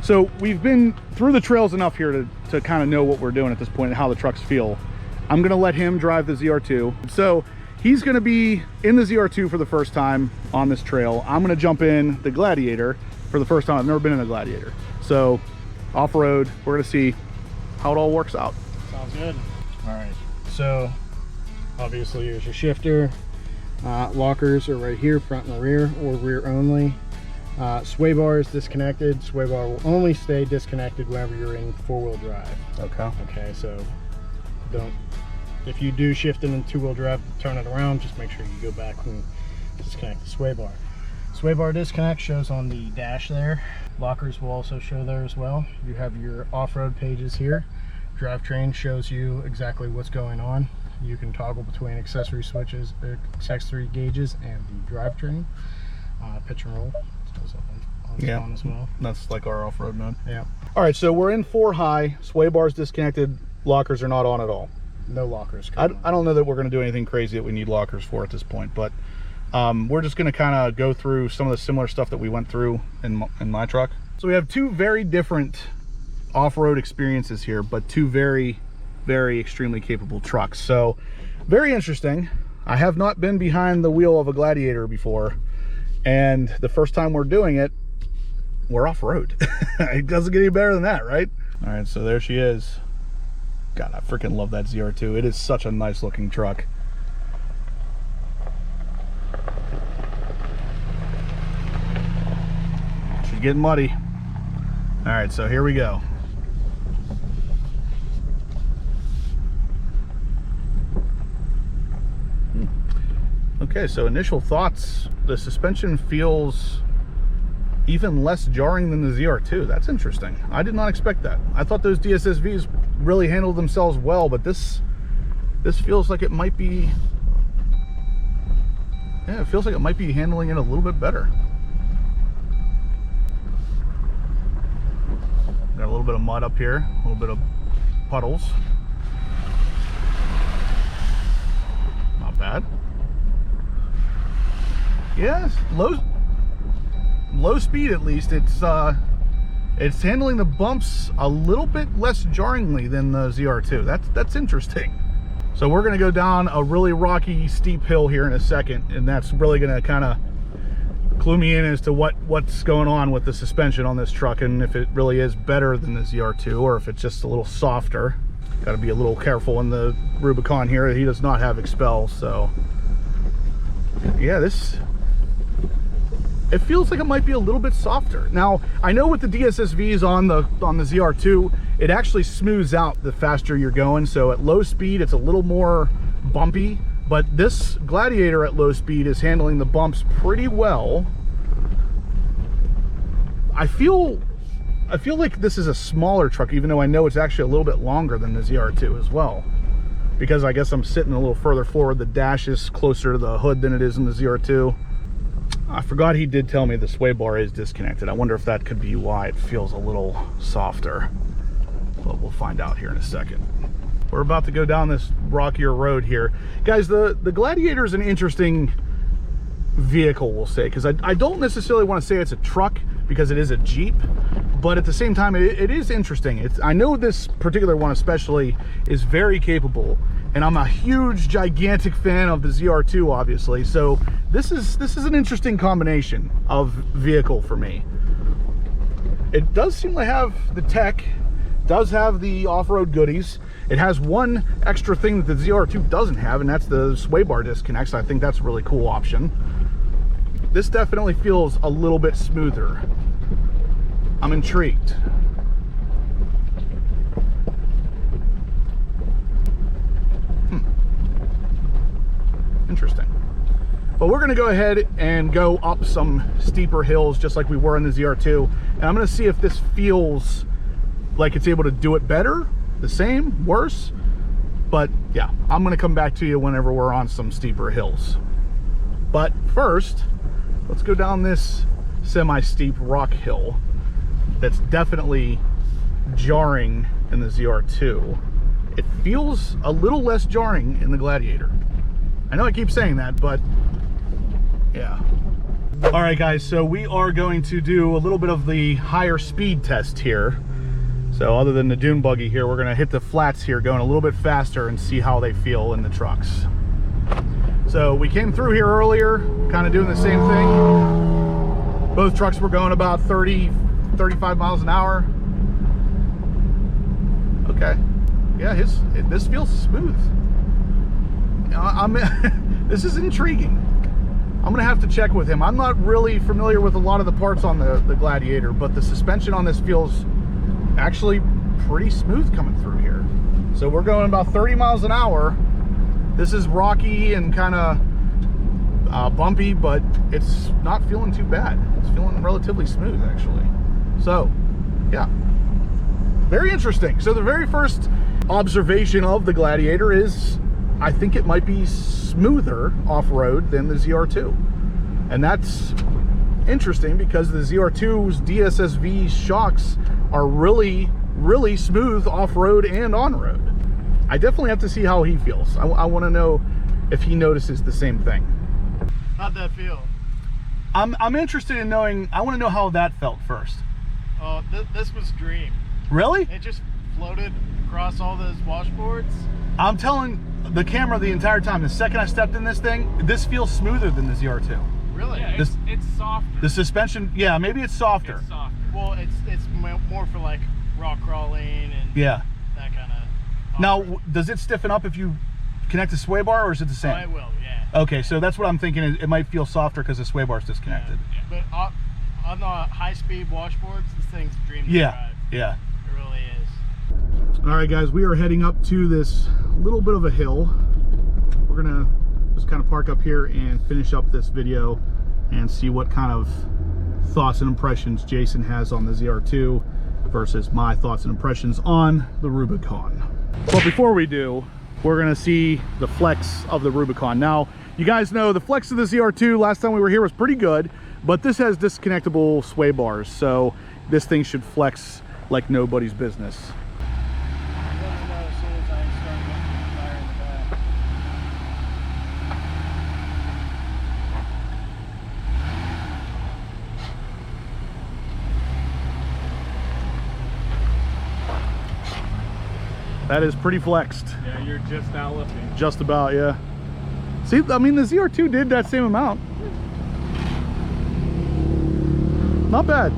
So we've been through the trails enough here to kind of know what we're doing at this point and how the trucks feel. I'm gonna let him drive the ZR2. So he's gonna be in the ZR2 for the first time on this trail. I'm gonna jump in the Gladiator for the first time. I've never been in a Gladiator. So off-road, we're gonna see how it all works out. Sounds good. All right, so obviously here's your shifter. Lockers are right here, front and rear, or rear only. Sway bar is disconnected. Sway bar will only stay disconnected whenever you're in four-wheel drive. Okay. Okay, so if you do shift it in two-wheel drive, turn it around, just make sure you go back and disconnect the sway bar. Sway bar disconnect shows on the dash there. Lockers will also show there as well. You have your off-road pages here. Drivetrain shows you exactly what's going on. You can toggle between accessory switches, accessory gauges, and the drivetrain. Pitch and roll shows up on spawn as well. That's like our off-road mode. Yeah. All right, so we're in 4 high. Sway bar's disconnected. Lockers are not on at all. No lockers. I don't know that we're going to do anything crazy that we need lockers for at this point, but we're just going to kind of go through some of the similar stuff that we went through in my truck. So we have 2 very different off-road experiences here, but 2 very, very extremely capable trucks. So very interesting. I have not been behind the wheel of a Gladiator before, and the first time we're doing it, we're off-road. It doesn't get any better than that, right? All right, so there she is. God, I freaking love that ZR2. It is such a nice looking truck. She's getting muddy. All right, so here we go. Okay, so initial thoughts. The suspension feels even less jarring than the ZR2. That's interesting. I did not expect that. I thought those DSSVs really handled themselves well, but this feels like it might be, yeah, it feels like it might be handling it a little bit better. Got a little bit of mud up here, a little bit of puddles. Not bad. Yes, low speed at least. It's handling the bumps a little bit less jarringly than the ZR2. That's interesting. So we're gonna go down a really rocky, steep hill here in a second, and that's really gonna kind of clue me in as to what's going on with the suspension on this truck, and if it really is better than the ZR2 or if it's just a little softer. Got to be a little careful in the Rubicon here. He does not have XPEL, so yeah, it feels like it might be a little bit softer. Now, I know with the DSSVs on the ZR2, it actually smooths out the faster you're going. So at low speed, it's a little more bumpy, but this Gladiator at low speed is handling the bumps pretty well. I feel like this is a smaller truck, even though I know it's actually a little bit longer than the ZR2 as well. Because I guess I'm sitting a little further forward. The dash is closer to the hood than it is in the ZR2. I forgot he did tell me the sway bar is disconnected. I wonder if that could be why it feels a little softer. But we'll find out here in a second. We're about to go down this rockier road here. Guys, the Gladiator is an interesting vehicle, we'll say, because I don't necessarily want to say it's a truck because it is a Jeep, but at the same time, it is interesting. I know this particular one especially is very capable, and I'm a huge, gigantic fan of the ZR2, obviously. So this is an interesting combination of vehicle for me. It does seem to have the tech, does have the off-road goodies. It has one extra thing that the ZR2 doesn't have, and that's the sway bar disconnects. I think that's a really cool option. This definitely feels a little bit smoother. I'm intrigued. Interesting. But we're gonna go ahead and go up some steeper hills just like we were in the ZR2. And I'm gonna see if this feels like it's able to do it better, the same, worse. But yeah, I'm gonna come back to you whenever we're on some steeper hills. But first, let's go down this semi-steep rock hill that's definitely jarring in the ZR2. It feels a little less jarring in the Gladiator. I know I keep saying that, but yeah. All right, guys, so we are going to do a little bit of the higher speed test here. So other than the dune buggy here, we're gonna hit the flats here going a little bit faster and see how they feel in the trucks. So we came through here earlier, kind of doing the same thing. Both trucks were going about 30, 35 miles an hour. Okay, yeah, this feels smooth. This is intriguing. I'm gonna have to check with him. I'm not really familiar with a lot of the parts on the Gladiator, but the suspension on this feels actually pretty smooth coming through here. So we're going about 30 miles an hour. This is rocky and kind of bumpy, but it's not feeling too bad. It's feeling relatively smooth, actually. So, yeah, very interesting. So the very first observation of the Gladiator is, I think it might be smoother off-road than the ZR2. And that's interesting because the ZR2's DSSV shocks are really, really smooth off-road and on-road. I definitely have to see how he feels. I want to know if he notices the same thing. How'd that feel? I'm interested in knowing. I want to know how that felt first. Oh, this was dream. Really? It just floated across all those washboards. I'm telling the camera the entire time, the second I stepped in this thing, this feels smoother than the ZR2. Really? Yeah, it's softer. The suspension, yeah, maybe it's softer. It's softer. Well, it's more for like rock crawling and Yeah. that kind of. Now, does it stiffen up if you connect the sway bar, or is it the same? Oh, it will, yeah. Okay, so that's what I'm thinking. It might feel softer because the sway bar is disconnected. Yeah. But on the high-speed washboards, this thing's a dream to Yeah, drive. yeah. It really is. All right, guys, we are heading up to this little bit of a hill. We're gonna just kind of park up here and finish up this video and see what kind of thoughts and impressions Jason has on the ZR2 versus my thoughts and impressions on the Rubicon. But before we do, we're gonna see the flex of the Rubicon. Now, you guys know the flex of the ZR2 last time we were here was pretty good, but this has disconnectable sway bars, so this thing should flex like nobody's business. That is pretty flexed. Yeah, you're just now lifting. Just about, yeah. See, I mean, the ZR2 did that same amount. Not bad.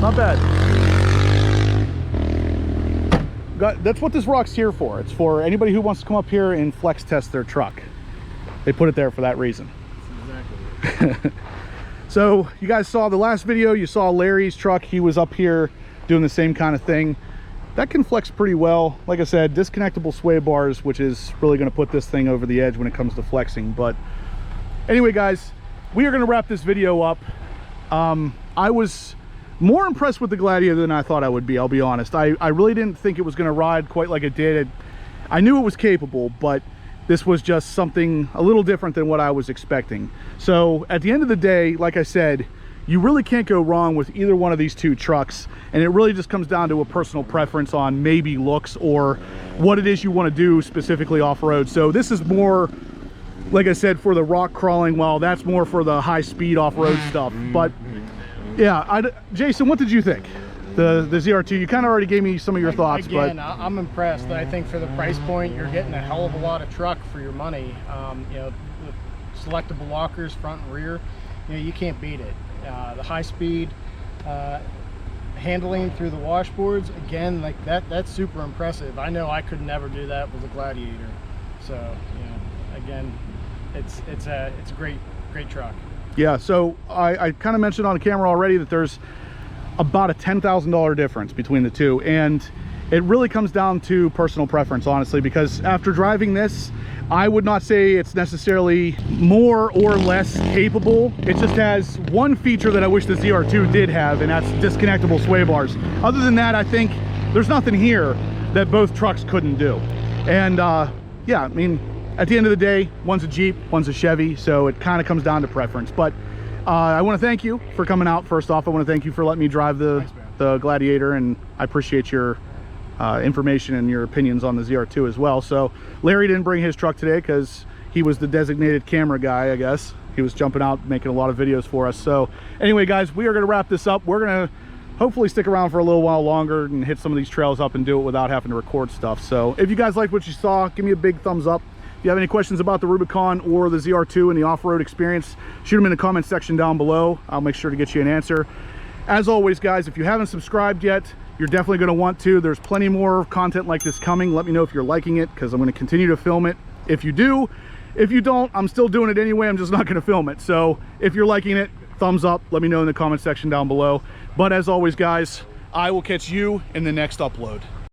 Not bad. That's what this rock's here for. It's for anybody who wants to come up here and flex test their truck. They put it there for that reason. That's exactly it. So you guys saw the last video, you saw Larry's truck. He was up here doing the same kind of thing. That can flex pretty well. Like I said, disconnectable sway bars, which is really going to put this thing over the edge when it comes to flexing. But anyway, guys, we are going to wrap this video up. I was more impressed with the Gladiator than I thought I would be, I'll be honest. I really didn't think it was going to ride quite like it did. I knew it was capable, but this was just something a little different than what I was expecting. So at the end of the day, like I said, you really can't go wrong with either one of these two trucks, and it really just comes down to a personal preference on maybe looks or what it is you want to do specifically off-road. So this is more, like I said, for the rock crawling, while that's more for the high-speed off-road stuff. But yeah, Jason, what did you think? The ZR2, you kind of already gave me some of your thoughts. Again, but I'm impressed. I think for the price point, you're getting a hell of a lot of truck for your money. You know, the selectable lockers, front and rear, you know, you can't beat it. The high speed handling through the washboards, again, like that's super impressive. I know I could never do that with a Gladiator. So, you know, again, it's a great truck. yeah, so I kind of mentioned on camera already that there's about a $10,000 difference between the two, and it really comes down to personal preference, honestly, because after driving this, I would not say it's necessarily more or less capable. It just has one feature that I wish the ZR2 did have, and that's disconnectable sway bars. Other than that, I think there's nothing here that both trucks couldn't do. And yeah, I mean, at the end of the day, one's a Jeep, one's a Chevy, so it kind of comes down to preference. But I want to thank you for coming out. First off, I want to thank you for letting me drive the Gladiator, and I appreciate your information and your opinions on the ZR2 as well. So Larry didn't bring his truck today because he was the designated camera guy, I guess. He was jumping out, making a lot of videos for us. So anyway, guys, we are going to wrap this up. We're going to hopefully stick around for a little while longer and hit some of these trails up and do it without having to record stuff. So if you guys liked what you saw, give me a big thumbs up. If you have any questions about the Rubicon or the ZR2 and the off-road experience, shoot them in the comment section down below. I'll make sure to get you an answer. As always, guys, if you haven't subscribed yet, you're definitely going to want to. There's plenty more content like this coming. Let me know if you're liking it, because I'm going to continue to film it. If you do, if you don't, I'm still doing it anyway. I'm just not going to film it. So if you're liking it, thumbs up. Let me know in the comment section down below. But as always, guys, I will catch you in the next upload.